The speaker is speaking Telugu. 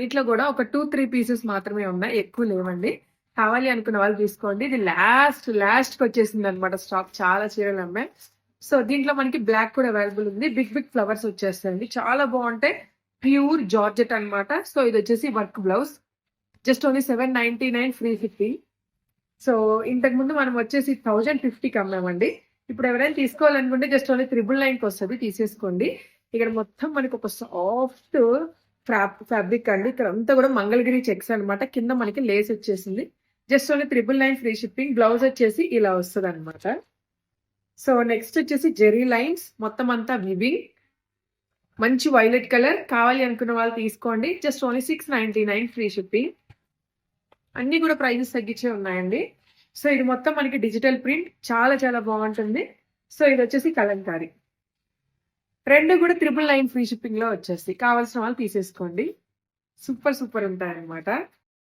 అన్నిట్లో కూడా ఒక 2-3 పీసెస్ మాత్రమే ఉన్నాయి, ఎక్కువ లేవండి. కావాలి అనుకున్న వాళ్ళు తీసుకోండి. ఇది లాస్ట్ వచ్చేసింది అనమాట స్టాక్. చాలా చీరలు అమ్మాయి. సో దీంట్లో మనకి బ్లాక్ కూడా అవైలబుల్ ఉంది. బిగ్ ఫ్లవర్స్ వచ్చేస్తాయండి, చాలా బాగుంటాయి. ప్యూర్ జార్జెట్ అన్నమాట. సో ఇది వచ్చేసి work blouse. Just only 799 free shipping. So ఇంతకు ముందు మనం వచ్చేసి 1050కి అమ్మామండి. ఇప్పుడు ఎవరైనా తీసుకోవాలనుకుంటే జస్ట్ ఓన్లీ 999కి వస్తుంది, తీసేసుకోండి. ఇక్కడ మొత్తం మనకి ఒక సాఫ్ట్ ఫ్యాబ్రిక్ అండి. ఇక్కడ అంతా కూడా మంగళగిరి చెక్స్ అన్నమాట. కింద మనకి లేస్ వచ్చేసింది. Just only 999 free shipping. Blouse వచ్చేసి ఇలా వస్తుంది అనమాట. సో నెక్స్ట్ వచ్చేసి జెరీ లైన్స్, మొత్తం అంతా వివింగ్, మంచి వైలెట్ కలర్. కావాలి అనుకున్న వాళ్ళు తీసుకోండి. Just only 699 free shipping. అన్ని కూడా ప్రైజెస్ తగ్గించే ఉన్నాయండి. సో ఇది మొత్తం మనకి డిజిటల్ ప్రింట్, చాలా బాగుంటుంది. సో ఇది వచ్చేసి కలంకారీ. రెండు కూడా 999 ఫ్రీ షిప్పింగ్ లో వచ్చేసి కావాల్సిన వాళ్ళు తీసేసుకోండి. సూపర్ ఉంటాయి అనమాట.